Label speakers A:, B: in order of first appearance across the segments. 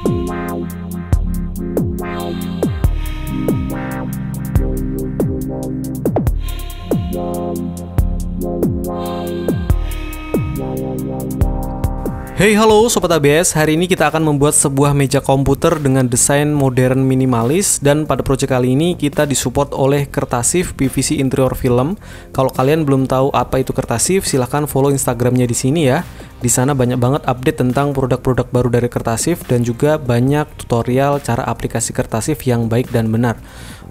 A: Hey halo Sobat ABS, hari ini kita akan membuat sebuah meja komputer dengan desain modern minimalis. Dan pada project kali ini kita disupport oleh Kertasif PVC interior film. Kalau kalian belum tahu apa itu Kertasif, silahkan follow Instagramnya di sini ya. Di sana banyak banget update tentang produk-produk baru dari Kertasif dan juga banyak tutorial cara aplikasi Kertasif yang baik dan benar.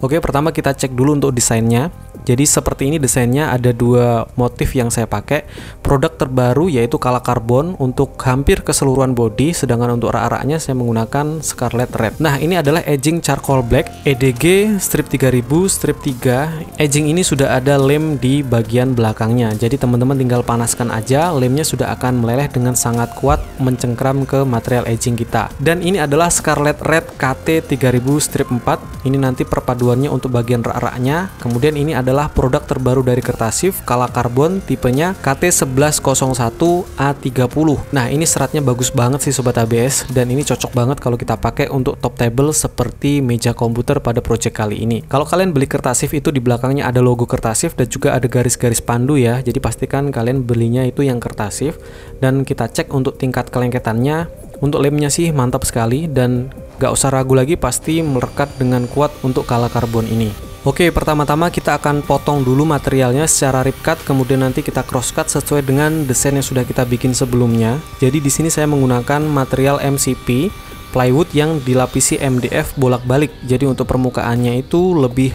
A: Oke, pertama kita cek dulu untuk desainnya. Jadi seperti ini desainnya, ada dua motif yang saya pakai. Produk terbaru yaitu Kala Karbon untuk hampir keseluruhan body, sedangkan untuk rak-raknya saya menggunakan Scarlet Red. Nah, ini adalah edging charcoal black EDG strip 3000 strip 3. Edging ini sudah ada lem di bagian belakangnya. Jadi teman-teman tinggal panaskan aja, lemnya sudah akan meleleh dengan sangat kuat mencengkram ke material edging kita. Dan ini adalah Scarlet Red KT 3000 strip 4. Ini nanti perpaduannya untuk bagian rak-raknya. Kemudian ini adalah produk terbaru dari Kertasif, Kala Karbon, tipenya KT1101A30. Nah, ini seratnya bagus banget sih Sobat ABS, dan ini cocok banget kalau kita pakai untuk top table seperti meja komputer pada project kali ini. Kalau kalian beli Kertasif itu di belakangnya ada logo Kertasif dan juga ada garis-garis pandu ya, jadi pastikan kalian belinya itu yang Kertasif. Dan kita cek untuk tingkat kelengketannya. Untuk lemnya sih mantap sekali dan gak usah ragu lagi, pasti melekat dengan kuat untuk Kala Karbon ini. Oke, pertama-tama kita akan potong dulu materialnya secara rip cut, kemudian nanti kita cross cut sesuai dengan desain yang sudah kita bikin sebelumnya. Jadi di sini saya menggunakan material MCP plywood yang dilapisi MDF bolak-balik. Jadi untuk permukaannya itu lebih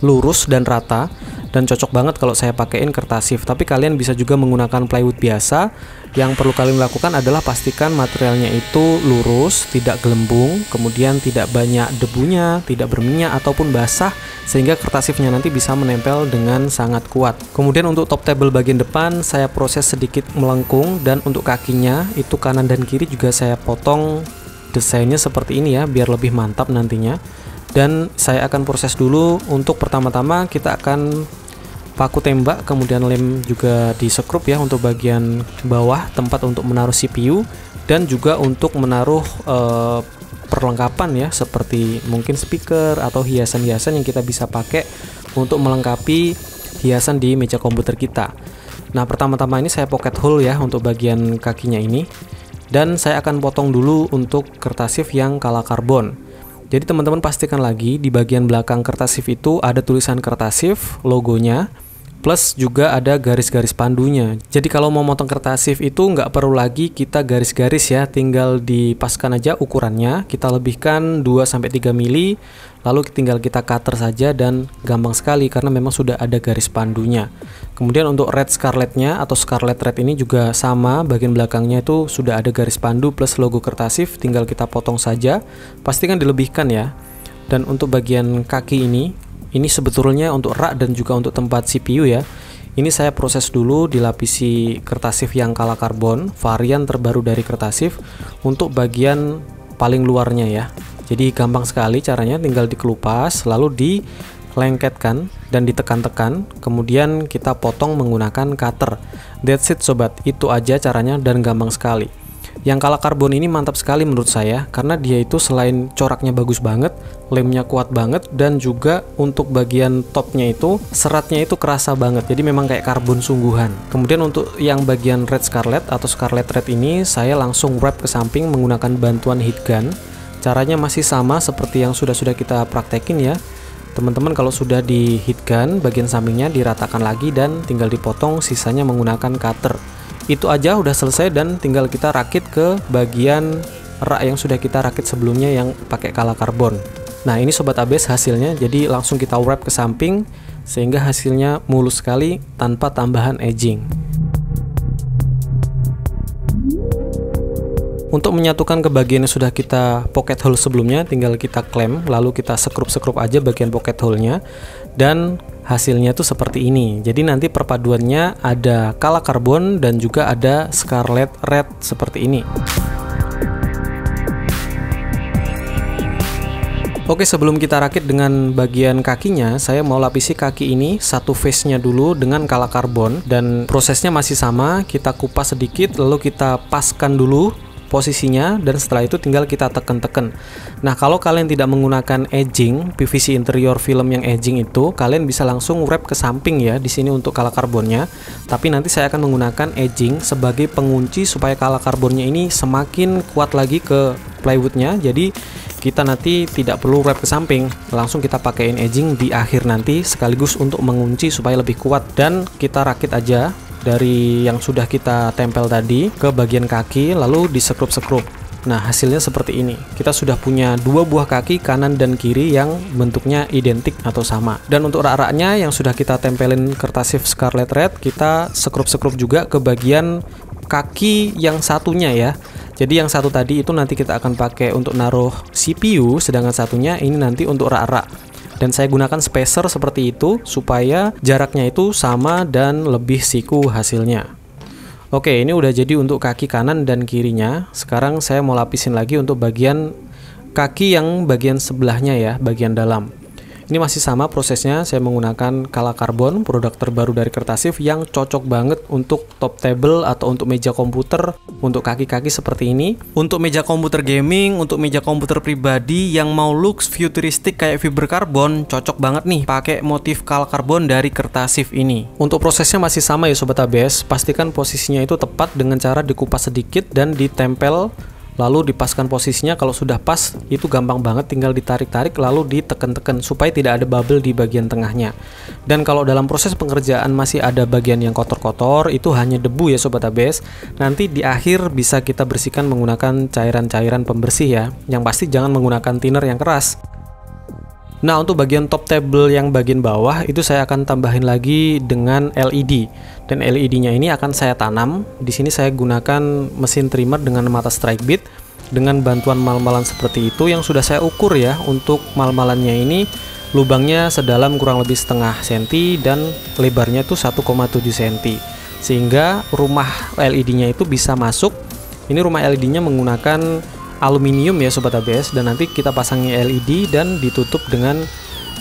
A: lurus dan rata, dan cocok banget kalau saya pakaiin Kertasif. Tapi kalian bisa juga menggunakan plywood biasa. Yang perlu kalian lakukan adalah pastikan materialnya itu lurus, tidak gelembung, kemudian tidak banyak debunya, tidak berminyak ataupun basah, sehingga Kertasifnya nanti bisa menempel dengan sangat kuat. Kemudian untuk top table bagian depan saya proses sedikit melengkung, dan untuk kakinya itu kanan dan kiri juga saya potong desainnya seperti ini ya, biar lebih mantap nantinya. Dan saya akan proses dulu. Untuk pertama-tama kita akan paku tembak, kemudian lem juga di sekrup ya untuk bagian bawah tempat untuk menaruh CPU, dan juga untuk menaruh perlengkapan ya, seperti mungkin speaker atau hiasan-hiasan yang kita bisa pakai untuk melengkapi hiasan di meja komputer kita. Nah, pertama-tama ini saya pocket hole ya untuk bagian kakinya ini, dan saya akan potong dulu untuk Kertasif yang Kala Karbon. Jadi teman-teman pastikan lagi di bagian belakang Kertasif itu ada tulisan Kertasif, logonya, plus juga ada garis-garis pandunya. Jadi kalau mau motong Kertasif itu nggak perlu lagi kita garis-garis ya, tinggal dipaskan aja ukurannya, kita lebihkan 2-3 mili, lalu tinggal kita cutter saja, dan gampang sekali karena memang sudah ada garis pandunya. Kemudian untuk red scarletnya atau Scarlet Red ini juga sama, bagian belakangnya itu sudah ada garis pandu plus logo Kertasif, tinggal kita potong saja, pastikan dilebihkan ya. Dan untuk bagian kaki ini sebetulnya untuk rak dan juga untuk tempat CPU ya. Ini saya proses dulu dilapisi Kertasif yang Kala Karbon, varian terbaru dari Kertasif, untuk bagian paling luarnya ya. Jadi gampang sekali caranya, tinggal dikelupas lalu dilengketkan dan ditekan-tekan, kemudian kita potong menggunakan cutter. That's it sobat, itu aja caranya dan gampang sekali. Yang Kala Karbon ini mantap sekali menurut saya, karena dia itu selain coraknya bagus banget, lemnya kuat banget, dan juga untuk bagian topnya itu seratnya itu kerasa banget, jadi memang kayak karbon sungguhan. Kemudian untuk yang bagian red scarlet atau Scarlet Red ini saya langsung wrap ke samping menggunakan bantuan heat gun. Caranya masih sama seperti yang sudah kita praktekin ya teman-teman. Kalau sudah di heat gun, bagian sampingnya diratakan lagi dan tinggal dipotong, sisanya menggunakan cutter. Itu aja udah selesai, dan tinggal kita rakit ke bagian rak yang sudah kita rakit sebelumnya yang pakai Kala Karbon. Nah, ini Sobat ABS hasilnya, jadi langsung kita wrap ke samping sehingga hasilnya mulus sekali tanpa tambahan edging. Untuk menyatukan ke bagian yang sudah kita pocket hole sebelumnya, tinggal kita klem, lalu kita sekrup-sekrup aja bagian pocket hole-nya, dan hasilnya tuh seperti ini. Jadi nanti perpaduannya ada Kala Karbon dan juga ada Scarlet Red seperti ini. Oke, sebelum kita rakit dengan bagian kakinya, saya mau lapisi kaki ini satu face-nya dulu dengan Kala Karbon, dan prosesnya masih sama, kita kupas sedikit lalu kita paskan dulu posisinya, dan setelah itu tinggal kita tekan-tekan. Nah, kalau kalian tidak menggunakan edging, PVC interior film yang edging itu, kalian bisa langsung wrap ke samping ya di sini untuk kala karbonnya. Tapi nanti saya akan menggunakan edging sebagai pengunci supaya kala karbonnya ini semakin kuat lagi ke plywoodnya. Jadi kita nanti tidak perlu wrap ke samping, langsung kita pakaiin edging di akhir nanti sekaligus untuk mengunci supaya lebih kuat. Dan kita rakit aja dari yang sudah kita tempel tadi ke bagian kaki, lalu disekrup-sekrup. Nah, hasilnya seperti ini. Kita sudah punya dua buah kaki kanan dan kiri yang bentuknya identik atau sama. Dan untuk rak-raknya yang sudah kita tempelin kertasif Scarlet Red, kita sekrup-sekrup juga ke bagian kaki yang satunya ya. Jadi yang satu tadi itu nanti kita akan pakai untuk naruh CPU, sedangkan satunya ini nanti untuk rak-rak. Dan saya gunakan spacer seperti itu supaya jaraknya itu sama dan lebih siku hasilnya. Oke, ini udah jadi untuk kaki kanan dan kirinya. Sekarang saya mau lapisin lagi untuk bagian kaki yang bagian sebelahnya ya, bagian dalam. Ini masih sama prosesnya, saya menggunakan kala karbon, produk terbaru dari Kertasif yang cocok banget untuk top table atau untuk meja komputer, untuk kaki-kaki seperti ini. Untuk meja komputer gaming, untuk meja komputer pribadi yang mau looks futuristik kayak fiber karbon, cocok banget nih pakai motif kala karbon dari Kertasif ini. Untuk prosesnya masih sama ya Sobat ABS, pastikan posisinya itu tepat dengan cara dikupas sedikit dan ditempel. Lalu dipaskan posisinya, kalau sudah pas itu gampang banget, tinggal ditarik-tarik lalu ditekan-tekan supaya tidak ada bubble di bagian tengahnya. Dan kalau dalam proses pengerjaan masih ada bagian yang kotor-kotor, itu hanya debu ya Sobat ABS. Nanti di akhir bisa kita bersihkan menggunakan cairan-cairan pembersih ya. Yang pasti jangan menggunakan thinner yang keras. Nah, untuk bagian top table yang bagian bawah itu saya akan tambahin lagi dengan LED. Dan LED-nya ini akan saya tanam. Di sini saya gunakan mesin trimmer dengan mata strike bit dengan bantuan mal-malan seperti itu yang sudah saya ukur ya. Untuk mal-malannya ini lubangnya sedalam kurang lebih setengah senti dan lebarnya itu 1,7 cm. Sehingga rumah LED-nya itu bisa masuk. Ini rumah LED-nya menggunakan aluminium ya Sobat ABS, dan nanti kita pasangi LED dan ditutup dengan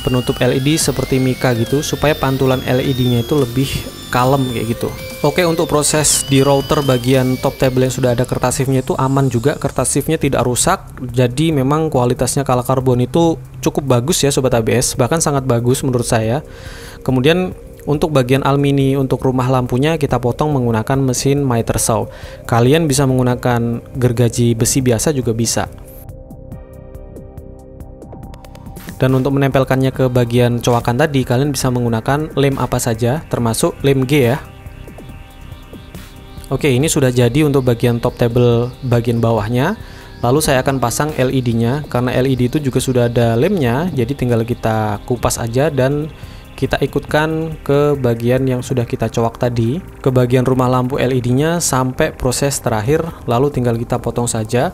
A: penutup LED seperti mika gitu supaya pantulan LED-nya itu lebih kalem kayak gitu. Oke, untuk proses di router bagian top table yang sudah ada kertasifnya itu aman juga, kertasifnya tidak rusak, jadi memang kualitasnya kala karbon itu cukup bagus ya Sobat ABS, bahkan sangat bagus menurut saya. Kemudian untuk bagian alumini untuk rumah lampunya kita potong menggunakan mesin miter saw. Kalian bisa menggunakan gergaji besi biasa juga bisa. Dan untuk menempelkannya ke bagian cowakan tadi, kalian bisa menggunakan lem apa saja, termasuk lem G ya. Oke, ini sudah jadi untuk bagian top table bagian bawahnya. Lalu saya akan pasang LED-nya, karena LED itu juga sudah ada lemnya, jadi tinggal kita kupas aja dan kita ikutkan ke bagian yang sudah kita cowok tadi, ke bagian rumah lampu LED-nya sampai proses terakhir, lalu tinggal kita potong saja.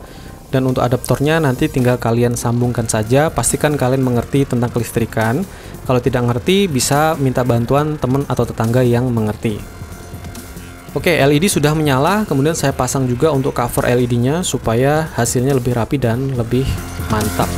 A: Dan untuk adaptornya nanti tinggal kalian sambungkan saja, pastikan kalian mengerti tentang kelistrikan. Kalau tidak ngerti bisa minta bantuan teman atau tetangga yang mengerti. Oke, LED sudah menyala, kemudian saya pasang juga untuk cover LED-nya supaya hasilnya lebih rapi dan lebih mantap.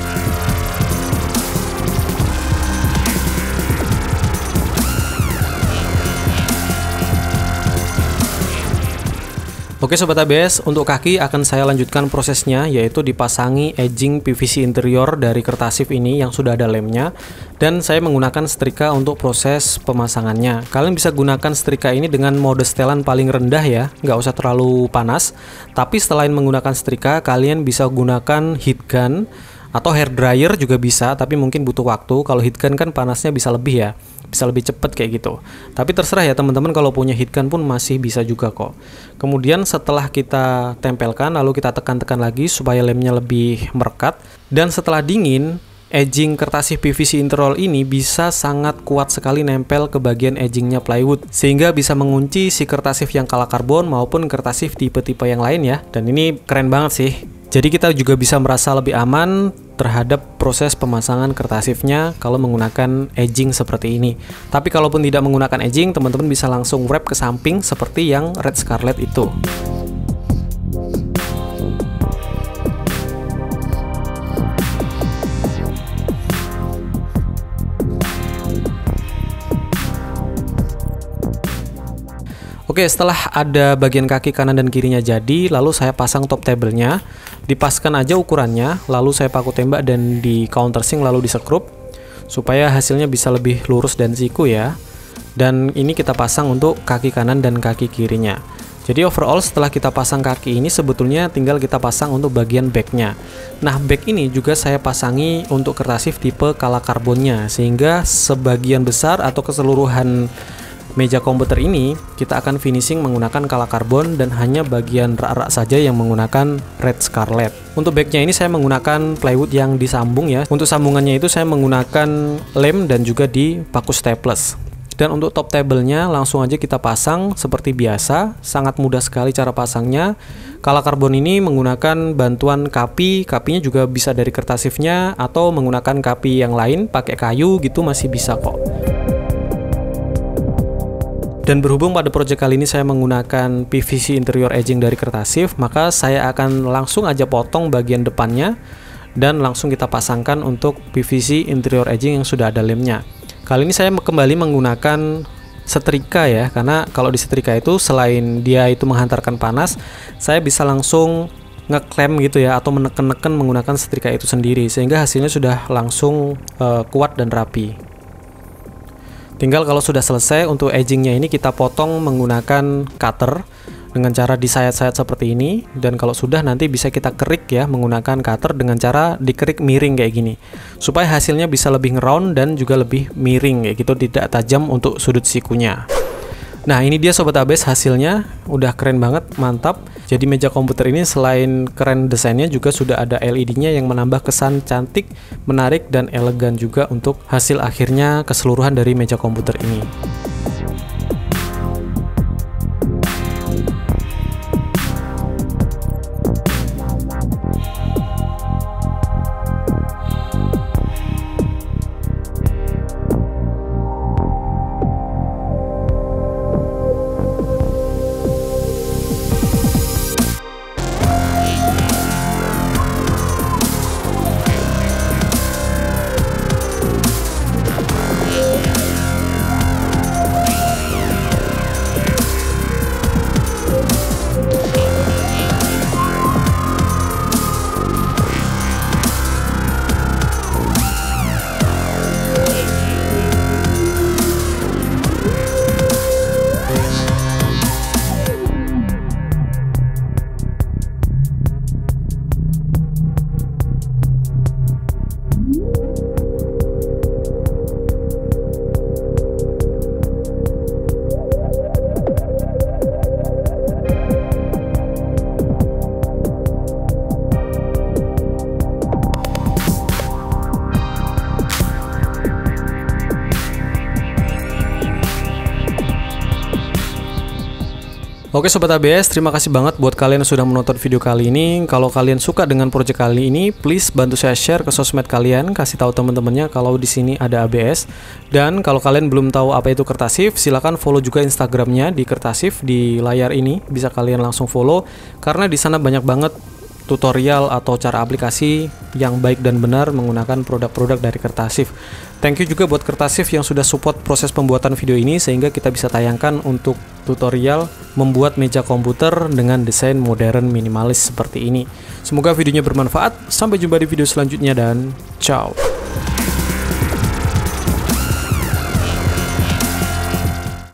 A: Oke Sobat ABS, untuk kaki akan saya lanjutkan prosesnya, yaitu dipasangi edging PVC interior dari Kertasif ini yang sudah ada lemnya, dan saya menggunakan setrika untuk proses pemasangannya. Kalian bisa gunakan setrika ini dengan mode setelan paling rendah ya, nggak usah terlalu panas. Tapi selain menggunakan setrika, kalian bisa gunakan heat gun atau hair dryer juga bisa, tapi mungkin butuh waktu. Kalau heat gun kan panasnya bisa lebih ya, bisa lebih cepat kayak gitu. Tapi terserah ya teman-teman, kalau punya heat gun pun masih bisa juga kok. Kemudian setelah kita tempelkan, lalu kita tekan-tekan lagi supaya lemnya lebih merekat. Dan setelah dingin, edging Kertasif PVC interior ini bisa sangat kuat sekali nempel ke bagian edgingnya plywood, sehingga bisa mengunci si Kertasif yang kala karbon maupun Kertasif tipe-tipe yang lain ya. Dan ini keren banget sih. Jadi kita juga bisa merasa lebih aman terhadap proses pemasangan Kertasifnya kalau menggunakan edging seperti ini. Tapi kalaupun tidak menggunakan edging, teman-teman bisa langsung wrap ke samping seperti yang Red Scarlet itu. Oke, setelah ada bagian kaki kanan dan kirinya jadi, lalu saya pasang top table-nya, dipaskan aja ukurannya, lalu saya paku tembak dan di countersink lalu disekrup supaya hasilnya bisa lebih lurus dan siku ya. Dan ini kita pasang untuk kaki kanan dan kaki kirinya. Jadi overall setelah kita pasang kaki ini sebetulnya tinggal kita pasang untuk bagian back-nya. Nah, back ini juga saya pasangi untuk kertasif tipe kala karbonnya, sehingga sebagian besar atau keseluruhan meja komputer ini kita akan finishing menggunakan kala karbon dan hanya bagian rak-rak saja yang menggunakan red scarlet. Untuk backnya ini saya menggunakan plywood yang disambung ya. Untuk sambungannya itu saya menggunakan lem dan juga di paku staples. Dan untuk top table-nya langsung aja kita pasang seperti biasa, sangat mudah sekali cara pasangnya. Kala karbon ini menggunakan bantuan kapi, kapinya juga bisa dari kertasifnya atau menggunakan kapi yang lain pakai kayu gitu masih bisa kok. Dan berhubung pada project kali ini saya menggunakan PVC interior edging dari kertasif, maka saya akan langsung aja potong bagian depannya dan langsung kita pasangkan untuk PVC interior edging yang sudah ada lemnya. Kali ini saya kembali menggunakan setrika ya, karena kalau di setrika itu selain dia itu menghantarkan panas, saya bisa langsung ngeklem gitu ya, atau meneken-neken menggunakan setrika itu sendiri, sehingga hasilnya sudah langsung kuat dan rapi. Tinggal kalau sudah selesai untuk edgingnya ini kita potong menggunakan cutter dengan cara disayat-sayat seperti ini, dan kalau sudah nanti bisa kita kerik ya menggunakan cutter dengan cara dikerik miring kayak gini supaya hasilnya bisa lebih ngeround dan juga lebih miring kayak gitu, tidak tajam untuk sudut sikunya. Nah, ini dia sobat ABS hasilnya, udah keren banget, mantap. Jadi meja komputer ini selain keren desainnya juga sudah ada LED-nya yang menambah kesan cantik, menarik, dan elegan juga untuk hasil akhirnya keseluruhan dari meja komputer ini. Oke Sobat ABS, terima kasih banget buat kalian yang sudah menonton video kali ini. Kalau kalian suka dengan project kali ini, please bantu saya share ke sosmed kalian, kasih tahu teman-temannya kalau di sini ada ABS. Dan kalau kalian belum tahu apa itu Kertasif, silakan follow juga Instagramnya di Kertasif di layar ini, bisa kalian langsung follow karena di sana banyak banget tutorial atau cara aplikasi yang baik dan benar menggunakan produk-produk dari Kertasif. Thank you juga buat Kertasif yang sudah support proses pembuatan video ini sehingga kita bisa tayangkan untuk tutorial membuat meja komputer dengan desain modern minimalis seperti ini. Semoga videonya bermanfaat. Sampai jumpa di video selanjutnya dan ciao.